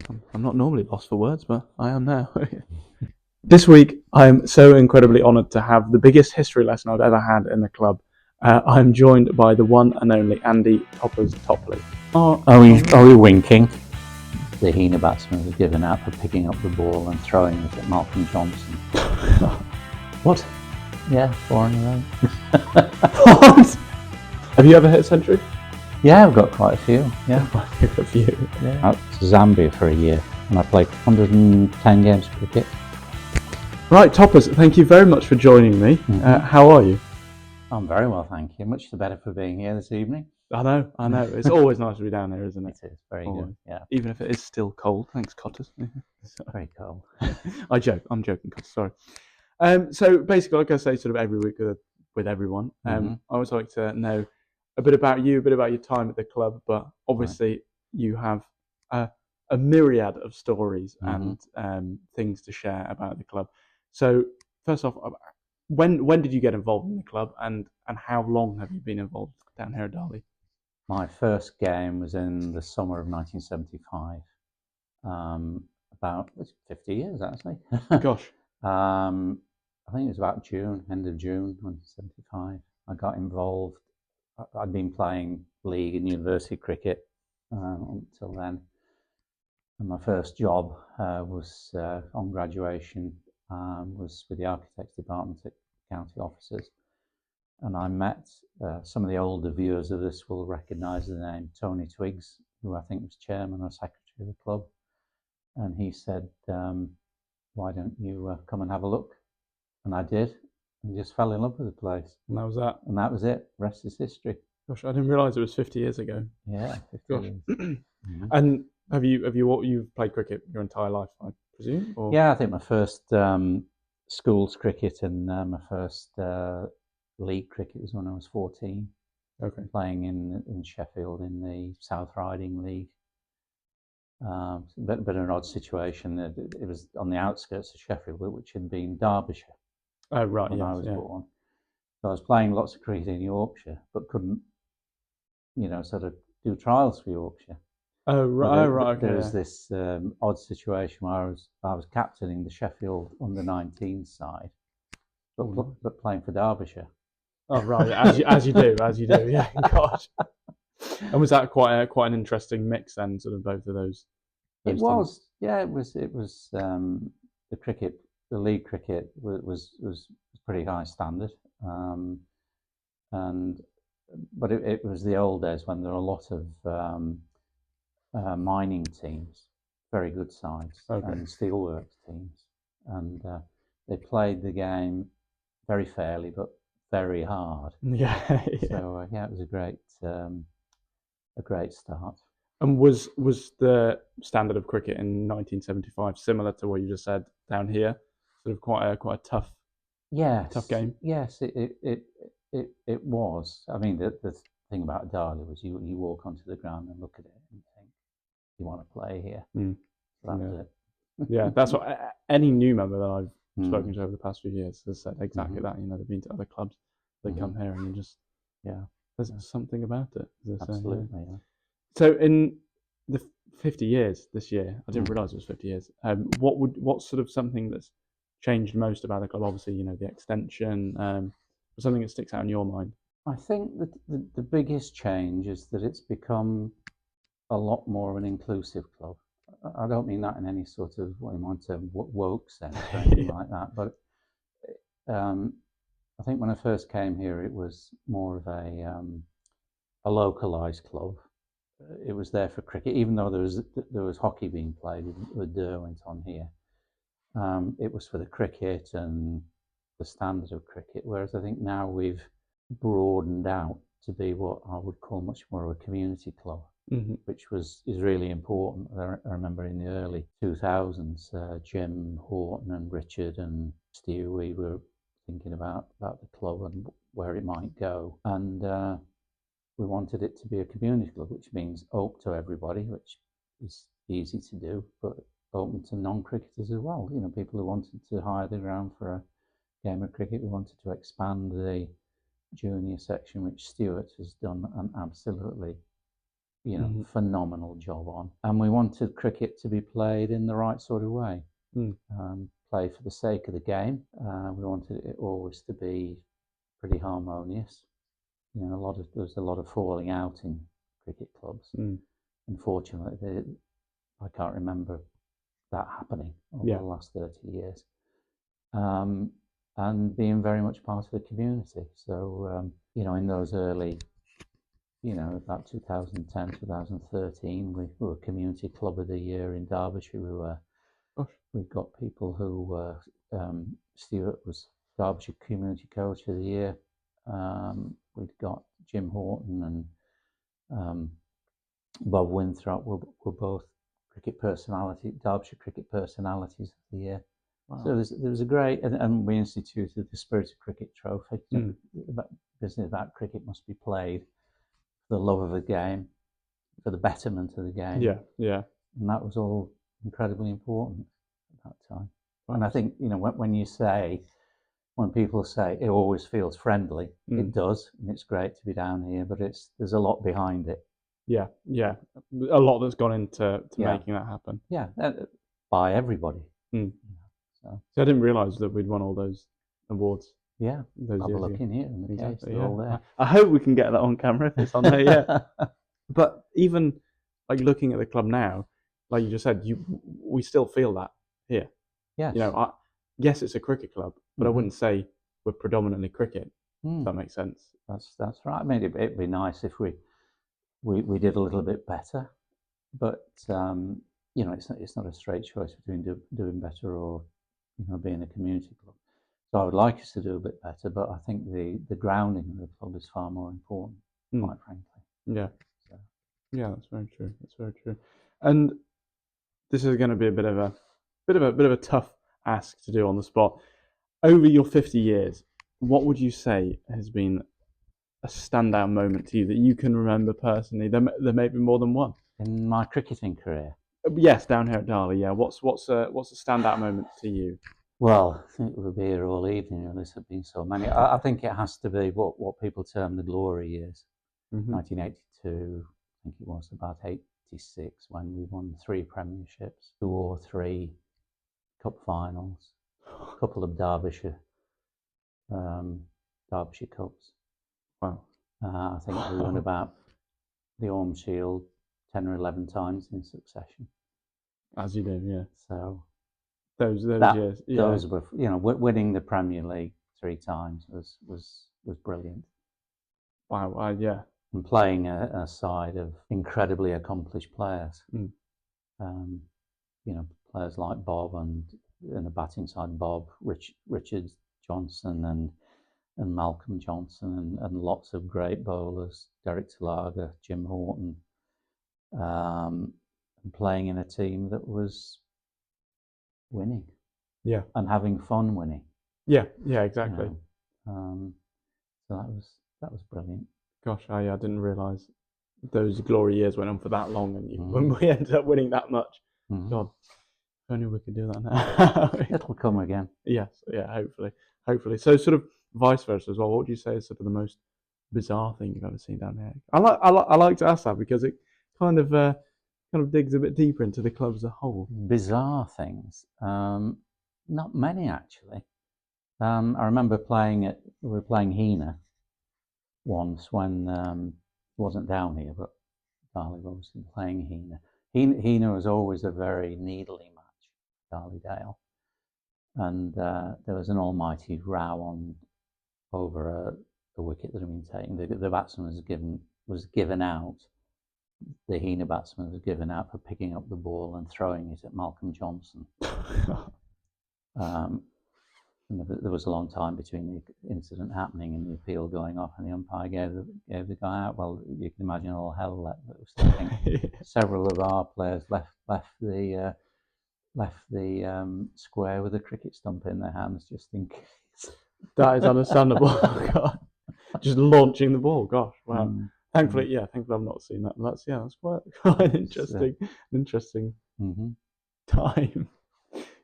I'm not normally lost for words, but I am now. This week, I'm so incredibly honoured to have the biggest history lesson I've ever had in the club. I'm joined by the one and only Andy Topley. Are we winking? The Heener batsmen were given out for picking up the ball and throwing it at Malcolm Johnson. What? Yeah, 4 in a row. What? Have you ever hit a century? Yeah, I've got quite a few. Yeah, a few. Yeah. I went to Zambia for a year and I played 110 games of cricket. Right, Toppers, thank you very much for joining me. Mm-hmm. How are you? I'm very well, thank you. Much the better for being here this evening. I know. It's always nice to be down there, isn't it? It is, very good, yeah. Even if it is still cold. Thanks, Cotters. Very cold. I'm joking, Cotters, sorry. So basically, like I say sort of every week with everyone, I always like to know a bit about you, a bit about your time at the club, but obviously you have a myriad of stories and things to share about the club. So first off, when did you get involved in the club, and how long have you been involved down here at Derby? My first game was in the summer of 1975. About 50 years actually. Gosh. I think it was about end of June 1975. I got involved. I'd been playing league and university cricket until then. And my first job was on graduation, was with the architects department at county offices. And I met some of the older viewers of this will recognise the name Tony Twiggs, who I think was chairman or secretary of the club. And he said, why don't you come and have a look? And I did, and just fell in love with the place. And that was that? And that was it. Rest is history. Gosh, I didn't realise it was 50 years ago. Yeah, 50 years. And you've played cricket your entire life, I presume? Or? Yeah, I think my first schools cricket and my first league cricket was when I was 14. Okay. Playing in Sheffield in the South Riding League. A bit of an odd situation. It was on the outskirts of Sheffield, which had been Derbyshire. Oh, right, when I was born. So I was playing lots of cricket in Yorkshire, but couldn't, sort of do trials for Yorkshire. Oh, right, okay. There was this odd situation where I was captaining the Sheffield under-19 side, but playing for Derbyshire. Oh, right, as you do, yeah, gosh. And was that quite an interesting mix then, sort of both of those? It was, yeah. It was the cricket, the league cricket was pretty high standard, but it was the old days when there were a lot of mining teams, very good sides, and steelworks teams, and they played the game very fairly but very hard. Yeah. So it was a great start. And was the standard of cricket in 1975 similar to what you just said down here? Sort of quite a tough game. Yes, it was. I mean, the thing about Derby was you walk onto the ground and look at it and think, you want to play here. So that was it. Yeah, that's what any new member that I've spoken to over the past few years has said exactly that. They've been to other clubs, they come here and you just there's something about it. Absolutely. Yeah. So in the 50 years this year, I didn't realise it was 50 years. What's sort of something that's changed most about the club? Obviously, the extension. Something that sticks out in your mind. I think that the biggest change is that it's become a lot more of an inclusive club. I don't mean that in any sort of what you might say woke sense or anything like that, but I think when I first came here, it was more of a localised club. It was there for cricket, even though there was hockey being played with Derwent on here. It was for the cricket and the standard of cricket, whereas I think now we've broadened out to be what I would call much more of a community club, which is really important. I remember in the early 2000s, Jim Horton and Richard and Stu, we were thinking about the club and where it might go, and we wanted it to be a community club, which means open to everybody, which is easy to do, but open to non-cricketers as well. People who wanted to hire the ground for a game of cricket. We wanted to expand the junior section, which Stuart has done an absolutely phenomenal job on. And we wanted cricket to be played in the right sort of way. Play for the sake of the game. We wanted it always to be pretty harmonious. There's a lot of falling out in cricket clubs. Unfortunately, I can't remember that happening over the last 30 years. And being very much part of the community. So, in those early, about 2010, 2013, we were Community Club of the Year in Derbyshire. We got people who were, Stuart was Derbyshire Community Coach of the Year. We'd got Jim Horton and Bob Winthrop were both Derbyshire Cricket Personalities of the Year. Wow. So there was a great, and we instituted the Spirit of Cricket Trophy. Business about cricket must be played for the love of the game, for the betterment of the game. Yeah. And that was all incredibly important at that time. Wow. And I think, when people say it always feels friendly, it does, and it's great to be down here, but there's a lot behind it. Yeah. A lot that's gone into making that happen. Yeah, by everybody. So I didn't realise that we'd won all those awards. Yeah, those I'll years be looking here in the case. They're all there. I hope we can get that on camera if it's on there. Yeah. But even like looking at the club now, like you just said, we still feel that here. Yes. Yes, it's a cricket club, but I wouldn't say we're predominantly cricket. If that makes sense. That's right. I mean, it'd be nice if we did a little bit better, but it's not a straight choice between doing better or being a community club. So I would like us to do a bit better, but I think the grounding of the club is far more important, quite frankly. Yeah. So. Yeah, that's very true. That's very true. And this is going to be a bit of a tough ask to do on the spot. Over your 50 years, what would you say has been a standout moment to you that you can remember personally? There may be more than one. In my cricketing career? Yes, down here at Darley. Yeah. What's a standout moment to you? Well, I think we'll be here all evening. There's been so many. I think it has to be what people term the glory years. 1982, I think it was, about 86, when we won 3 premierships, 2 or 3 cup finals, a couple of Derbyshire Cups. Wow. I think we won about the Orm Shield 10 or 11 times in succession. As you do, yeah. So those years, yeah. Those were, winning the Premier League 3 times was brilliant. Wow, yeah. And playing a side of incredibly accomplished players. Players like Bob and the batting side, Bob, Richard Johnson and Malcolm Johnson and lots of great bowlers, Derek Talaga, Jim Horton, and playing in a team that was winning. Yeah. And having fun winning. Yeah, exactly. So that was brilliant. Gosh, I didn't realise those glory years went on for that long, and when we ended up winning that much. God, if only we could do that now. It'll come again. Yes, yeah, hopefully. So sort of vice versa as well. What would you say is sort of the most bizarre thing you've ever seen down here? I like to ask that because it kind of digs a bit deeper into the club as a whole. Bizarre things, not many actually. I remember we were playing Hina once when wasn't down here, but Darley was playing Hina. Hina was always a very needly match, Darleydale, and there was an almighty row over a wicket that had been taken. The batsman was given out. The Hina batsman was given out for picking up the ball and throwing it at Malcolm Johnson. And there was a long time between the incident happening and the appeal going off, and the umpire gave the guy out. Well, you can imagine all hell that was thinking. Several of our players left the square with a cricket stump in their hands, just in case. That is understandable. God. Just launching the ball. Gosh, wow. Thankfully I've not seen that. That's quite interesting time.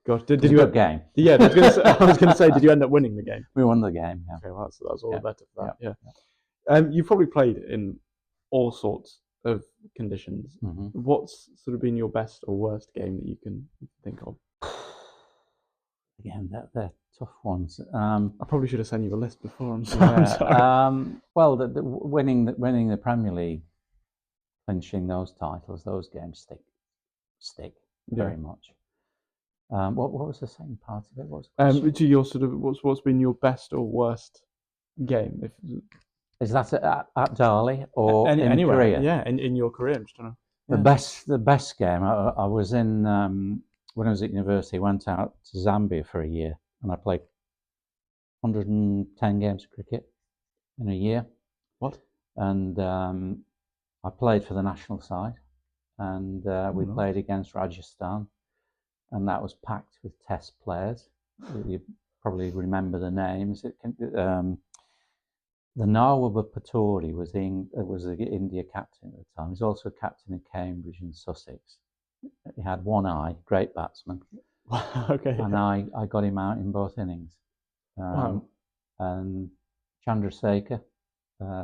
Gosh, did you have a game? Yeah, I was going to say, did you end up winning the game? We won the game. Yeah. Okay, well, that's all the better for that. Yeah. You've probably played in all sorts of conditions, Mm-hmm. what's sort of been your best or worst game that you can think of? Again, they're tough ones. I probably should have sent you a list before. I'm sorry. I'm Yeah. sorry. Well, winning the Premier League, clinching those titles, those games stick Yeah. very much. What was the second part of it? What was the question? To your sort of what's been your best or worst game? If Is that at Dali or in anywhere, Korea? yeah, in your career, I'm just trying to. The best game. I was in when I was at university. Went out to Zambia for a year, and I played 110 games of cricket in a year. What? And I played for the national side, and we nice. played against Rajasthan, and that was packed with Test players. You probably remember the names. The Nawab Patori was the India captain at the time. He was also captain of Cambridge and Sussex. He had one eye, great batsman. Okay. And I got him out in both innings. Wow. And Chandrasekhar,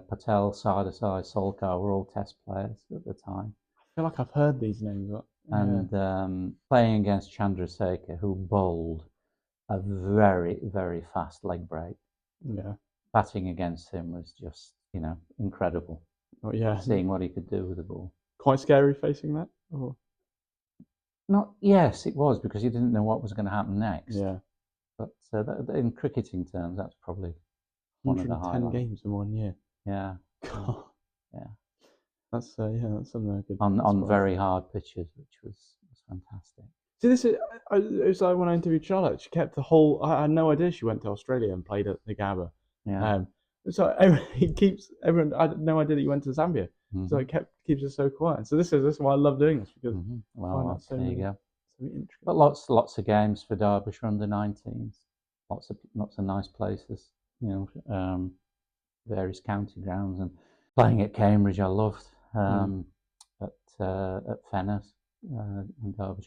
Patel, Sardesai, Solkar were all Test players at the time. I feel like I've heard these names. But, yeah. And playing against Chandrasekhar, who bowled a very, very fast leg break. Yeah. Batting against him was just, incredible. Oh, yeah. Seeing what he could do with the ball. Quite scary facing that? Or? Yes, it was, because you didn't know what was going to happen next. Yeah. But in cricketing terms, that's probably one of the 110 highlights. games in 1 year. Yeah. God. Yeah. That's something I could. On very hard pitches, which was fantastic. See, this is. It was like when I interviewed Charlotte. She kept the whole. I had no idea she went to Australia and played at the Gabba. Yeah. So he keeps everyone. I had no idea that you went to Zambia. Mm-hmm. So it keeps us so quiet. So this is why I love doing this, because Well, there you go. So intricate. But lots of games for Derbyshire under 19s. Lots of nice places. Various county grounds, and playing at Cambridge I loved. At Fenners in Derbyshire.